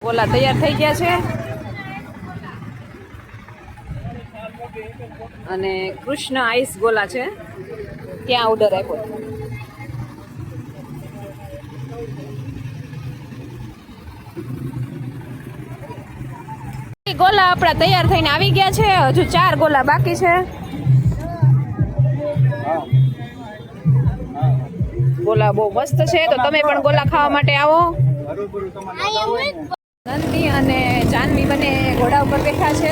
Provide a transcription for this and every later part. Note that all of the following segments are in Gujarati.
ગોલા તૈયાર થઈ ગયા છે અને કૃષ્ણ આઈસ ગોલા છે ત્યાં ઓર્ડર આપ્યો. ગોલા આપણા તૈયાર થઈને આવી ગયા છે. હજુ 4 ગોલા બાકી છે. ગોલા બહુ મસ્ત છે, તો તમે પણ ગોલા ખાવા માટે આવો. નંદી અને જાનવી બંને ઘોડા ઉપર બેઠા છે.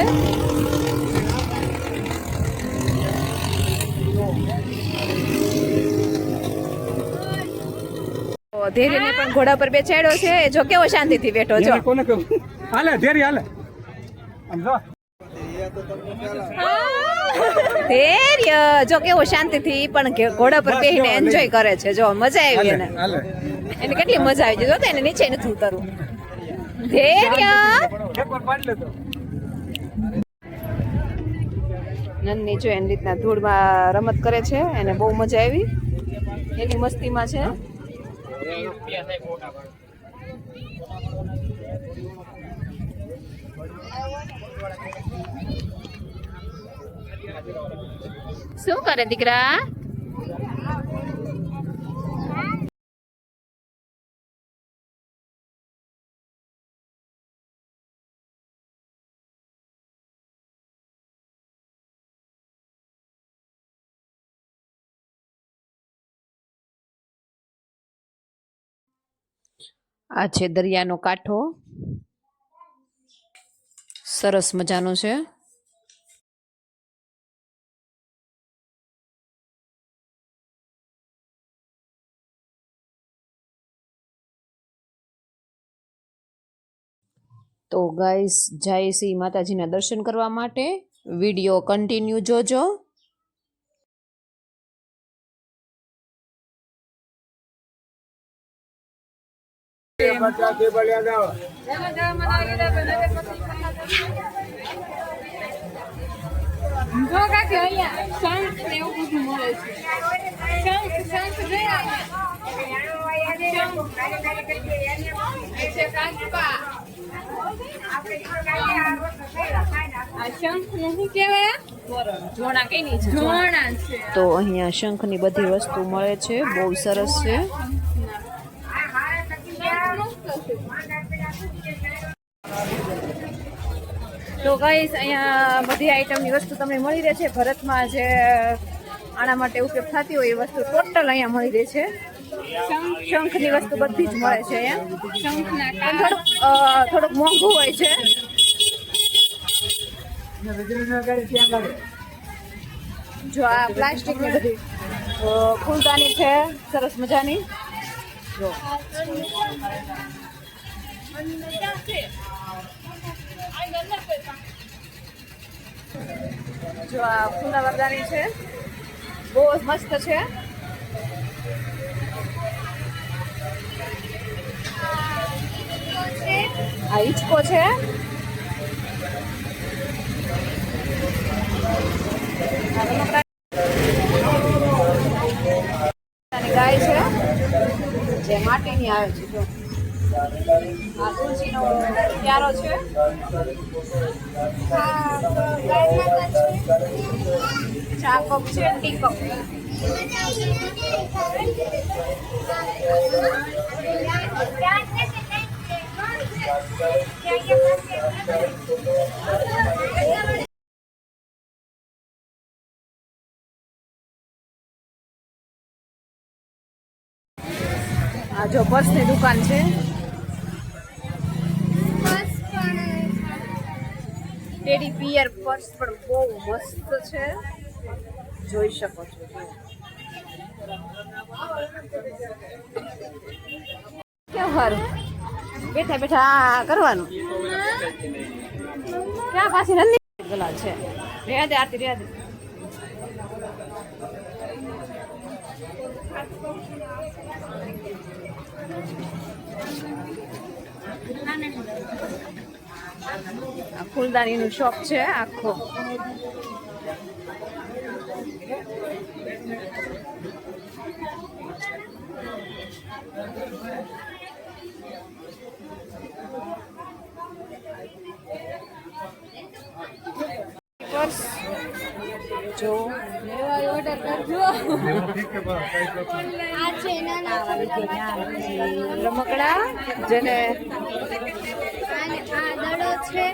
ધૈર્યને પણ ઘોડા પર બેસાડ્યો છે. જો કેવો શાંતિથી બેઠો જો. હાલે ધૈર્ય હાલે. ધૈર્ય જો કેવો શાંતિથી પણ ઘોડા પર બેસીને એન્જોય કરે છે. જો મજા આવી એને. એને કેટલી મજા આવી. જો તો એને નીચે નથી ઉતરવું. ધૈર્ય નંદની જો એની રીતના ધૂળમાં રમત કરે છે. એને બહુ મજા આવી. એની મસ્તીમાં છે. શું કરે દીકરા? આ છે દરિયાનો કાંઠો. સરસ મજાનો છે. તો ગાઈસ જય શ્રી માતાજીના દર્શન કરવા માટે વિડીયો કન્ટિન્યુ જોજો. જો કાકી અહીંયા શંખ ને એવું બધું મળે છે. શંખ જોયા તો અહીંયા શંખની બધી વસ્તુ મળે છે. બહુ સરસ છે. તો ગાઈસ અહીંયા બધી આઈટમની વસ્તુ તમને મળી રહે છે. ભરતમાં જે આના માટે ઉપયોગ થતી હોય એ વસ્તુ ટોટલ અહીંયા મળી રહે છે. શંખની વસ્તુ બધી જ મળે છે અહીંયા. થોડુંક મોંઘું હોય છે. જો આ પ્લાસ્ટિક ની બધી ફૂલદાની છે સરસ મજાની. જો આ ફૂલા વરદાની છે. બહુ મસ્ત છે. આ હિંચકો છે. ગાય છે જે માટીની આવે છે. જો આ તુલસીનો ક્યારો છે. ચા કપ છે. Tea cup. આ જો પર્સની દુકાન છે. ટેડી બિયર પર્સ પણ બહુ મસ્ત છે. જોઈ શકો છો. કેવું સારું બેઠા બેઠા કરવાનું. ક્યાં પાછી નંદી ગલા છે. રહ્યા દે આરતી રહ્યા દે. આ ફૂલદાનીનું શોપ છે આખો. કરજો આ છે નાના છોકરા રમકડા જેને અને આ દડો છે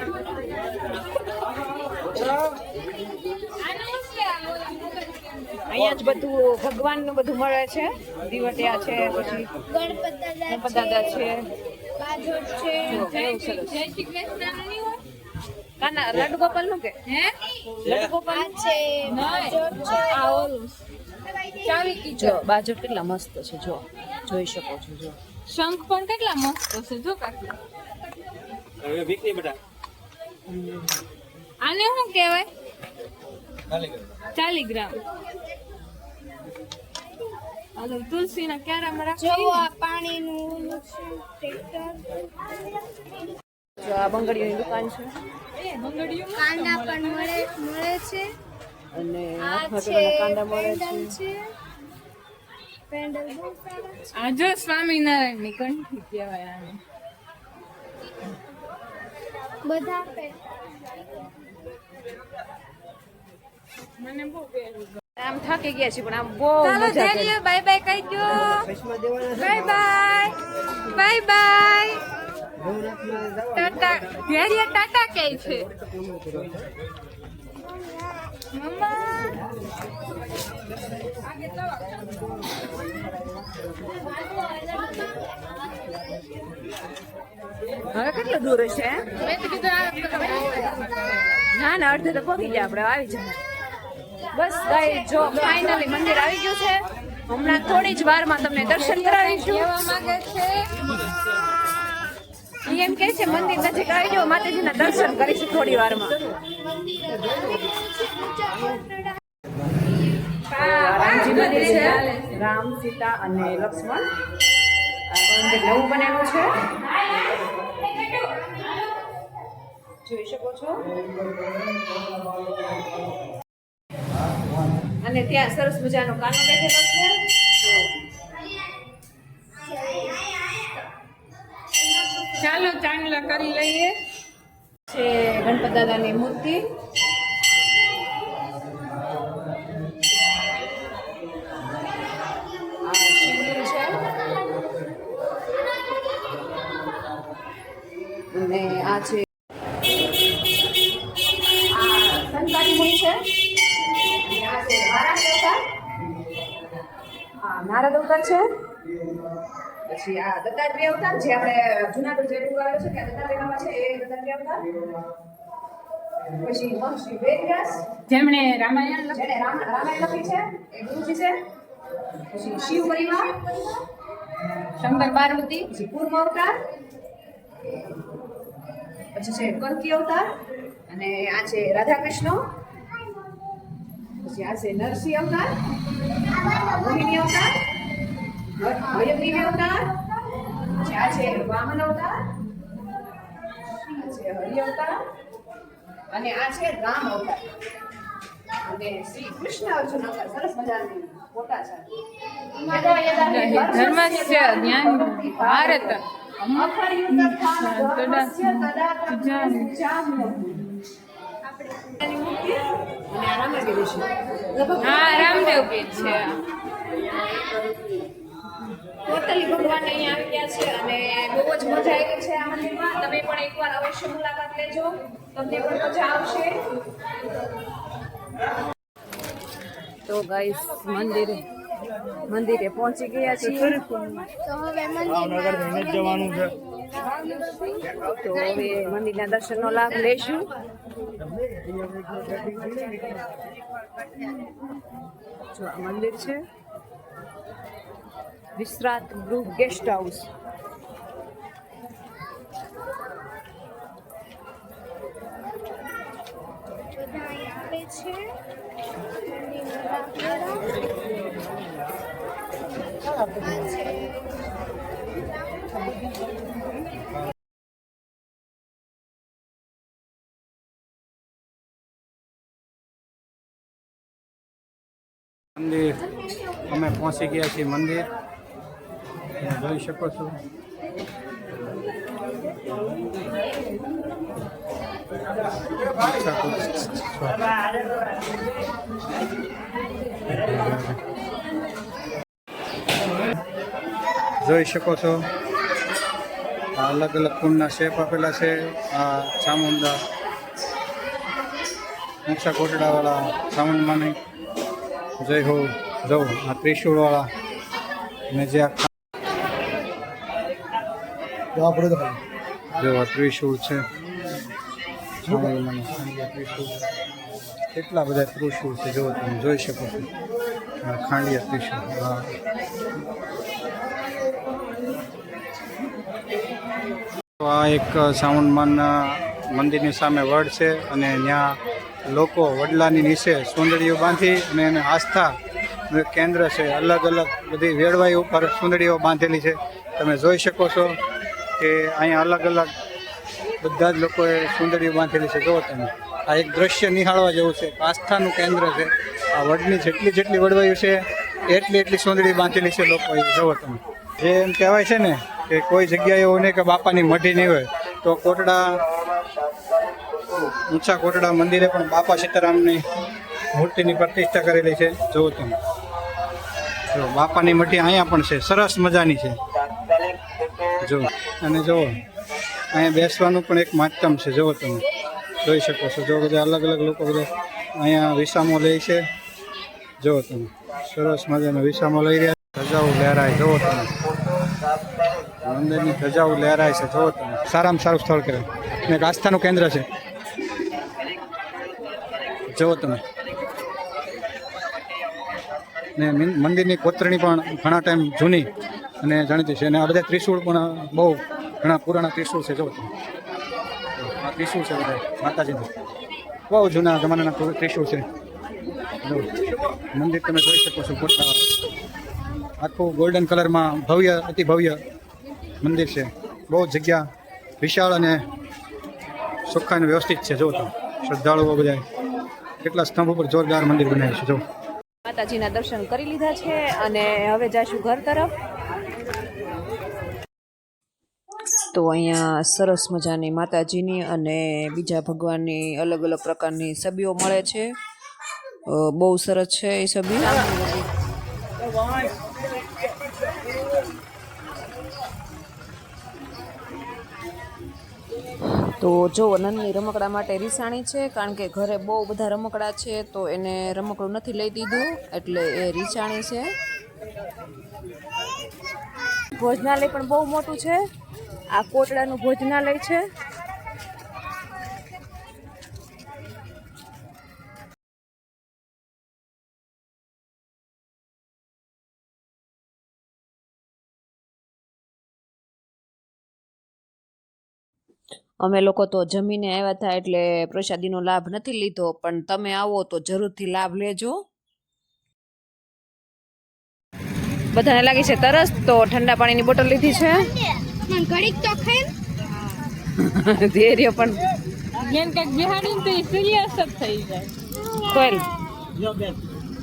અહીંયા જ બધું ભગવાનનું બધું મળે છે. દીવટિયા છે, પછી ગણપત દાદા છે, બાજોટ છે કેવું સરસ. જય શ્રી કૃષ્ણ નહીં હોય કાના લડ્ડુ ગોપાલ નું કે હે લડ્ડુ ગોપાલ આ છે બાજોટ છે આ ઓલું ચાવી કી જો બાજુ કેટલા મસ્ત છે, જો જોઈ શકો છો. જો શંખ પણ કેટલા મસ્ત છે જો કાકી આને શું કહેવાય 40 ગ્રામ હાલો તુલસીના ક્યારામાં જો રાખી આ પાણીનું ઓલું છે ટ્રેક્ટર જો આ બંગડીઓની દુકાન છે બંગડીયું કાંડા પણ મળે છે અને આ હાથમાં છે પેલા કાંડા મળે પેન્ડલ છે. છે પેન્ડલ બહુ સારા છે આ જો સ્વામિનારાયણની કંઠી કહેવાય આને બધા મને બહુ પહેરું આમ થાકી ગયા છે પણ આમ બહુ ચાલો મજા કરી. જઈએ બાય બાય કહી દો bye bye bye bye Tata ધૈર્ય ટાટા કહે છે મમ્મા હવે કેટલું દૂર હશે? મેં તો કીધું ના ના અડધે તો પહોંચી ગયા આપણે, આવી જાય. બસ ગાઈસ જો ફાઇનલી મંદિર આવી ગયું છે. હમણાં થોડી જ વારમાં તમને દર્શન કરાવીશું. કહેવા માંગે છે ઈ એમ કહે છે મંદિર નજીક આવી ગયો, માતાજીના દર્શન કરીશું થોડી વારમાં. રામજી મંદિર છે, રામ સીતા અને લક્ષ્મણ. આ મંદિર નવું બનેલું છે, જોઈ શકો છો. અને ત્યાં સરસ મજાનો કાનો બેઠેલો છે. ચાલો ચાંદલા કરી લઈએ છે ગણપત દાદાની મૂર્તિ. આ શિવલિંગ છે અને આ છે સંતાની મૂર્તિ છે. અને આ છે નારાયણ અવતાર. નારદ અવતાર છે. પછી આ દત્તાત્રેય અવતાર જે આપણે જુનાગઢ જેટલું આવેલું છે કે દત્તાત્રેયમાં છે એ દત્તાત્રેય અવતાર. પછી મહર્ષિ વેદવ્યાસ જેમણે રામાયણ જેને રામાયણ લખી છે એ ગુરુજી છે. પછી શિવ પરિવાર, શંકર પાર્વતી, પછી કૂર્મ અવતાર, પછી છે કલ્કી અવતાર, અને આ છે રાધા કૃષ્ણ. પછી આ છે નરસિંહ અવતાર, મોહિની અવતાર, હયગ્રીવ અવતાર, પછી આ છે વામન અવતાર, આ છે હરિ અવતાર, અને આ છે રામ અવતાર, અને શ્રી કૃષ્ણ અર્જુન અવતાર. સરસ મજાની ફોટા છે. ધર્મસ્ય જ્ઞાન ભારત હા રામદેવ પીર છે ટોટલી ભગવાન અહીંયા આવી ગયા છે અને બહુ જ મજા આવી છે આ મંદિરમાં. તમે પણ એકવાર અવશ્ય મુલાકાત લેજો, તમને પણ મજા આવશે. તો ગાઈસ મંદિરે પહોંચી ગયા છીએ. તો હવે મંદિરમાં જવાનું છે. તો હવે મંદિરના દર્શનનો લાભ લઈશું. જો આ મંદિર છે, વિશ્રાંત ગૃહ ગેસ્ટ હાઉસ. બધા અહીં આવે છે મંદિરમાં રાખેલા. આ છે મંદિર અમે પહોંચી ગયા છીએ. મંદિર તમે જોઈ શકો છો. જોઈ શકો છો આ અલગ અલગ કુંડના શેપ આપેલા છે. આ ચામુંડા ઊંચા કોટડાવાળા ચામુંડમાની જય હો. જો આ ત્રિશુળવાળા અને જે આ જો આ ત્રિશુળ છે ચામુંડમાનું ત્રિશુળ. કેટલા બધા ત્રિશુળ છે જો તમે જોઈ શકો છો. આ ખાંડિયા ત્રિશુળ. હા આ એક ચામુંડમાના મંદિરની સામે વડ છે અને ત્યાં લોકો વડલાની નીચે સુંદડીઓ બાંધી અને એને આસ્થા કેન્દ્ર છે. અલગ અલગ બધી વેળવાઈ ઉપર સુંદડીઓ બાંધેલી છે. તમે જોઈ શકો છો કે અહીંયા અલગ અલગ બધા જ લોકોએ સુંદડીઓ બાંધેલી છે. જુઓ તમે આ એક દ્રશ્ય નિહાળવા જેવું છે. આસ્થાનું કેન્દ્ર છે. આ વડની જેટલી વડવાયું છે એટલી સુંદડી બાંધેલી છે લોકોએ. જુઓ તમે જે એમ કહેવાય છે ને કે કોઈ જગ્યાએ એવું નહીં કે બાપાની મઢી નહીં હોય તો કોટડા ઊંચા કોટડા મંદિરે પણ બાપા સીતારામની મૂર્તિની પ્રતિષ્ઠા કરેલી છે. જુઓ તમે જો બાપાની મઢી અહીંયા પણ છે. સરસ મજાની છે. જો અને જુઓ અહીંયા બેસવાનું પણ એક માધ્યમ છે. જુઓ તમે જોઈ શકો છો. જો બધા અલગ અલગ લોકો બધા અહીંયા વિસામો લે છે. જુઓ તમે સરસ મજાનો વિસામો લઈ રહ્યા. ધજાઓ લહેરાય. જુઓ તમે મંદિરની ધજાઓ લહેરાય છે. જુઓ તમે સારામાં સારું સ્થળ કહેવાય. એક આસ્થાનું કેન્દ્ર છે. જુઓ તમે ને મંદિરની કોતરણી પણ ઘણા ટાઈમ જૂની અને જાણીતી છે. અને આ બધા ત્રિશુળ પણ બહુ ઘણા પુરાણા ત્રિશુળ છે. જુઓ તમે આ ત્રિશુળ છે બધા માતાજીનું. બહુ જૂના જમાનાના ત્રિશુળ છે. જો મંદિર તમે જોઈ શકો છો. મોટા આખું ગોલ્ડન કલરમાં ભવ્ય અતિ ભવ્ય મંદિર છે. બહુ જગ્યા વિશાળ અને ચોખ્ખા અને વ્યવસ્થિત છે. જો તમે શ્રદ્ધાળુઓ બધા કેટલા સ્તંભ ઉપર જોરદાર મંદિર બનાવ્યું છે. જો માતાજીના દર્શન કરી લીધા છે અને હવે જઈશું ઘર તરફ. તો અહીંયા સરસ મજાની માતાજીની અને બીજા ભગવાનની અલગ અલગ પ્રકારની છબીઓ મળે છે. બહુ સરસ છે એ છબી. તો જો નંદની રમકડા માટે રીસાણી છે કારણ કે ઘરે બહુ બધા રમકડા છે તો એને રમકડું નથી લઈ દીધું એટલે એ રીસાણી છે. ભોજનાલય પણ બહુ મોટું છે. આ કોટડાનું ભોજનાલય છે. અમે લોકો તો જમીને આવ્યા હતા એટલે પ્રસાદીનો લાભ નથી લીધો, પણ તમે આવો તો જરૂરથી લાભ લેજો. બધાને લાગી છે તરસ તો ઠંડા પાણીની બોટલ લીધી છે. ઘડીક તો ખાઈ ધૈર્ય પણ જેમ કે બિહાડી તો સૂર્યાસ્ત થઈ જાય. કોઈલ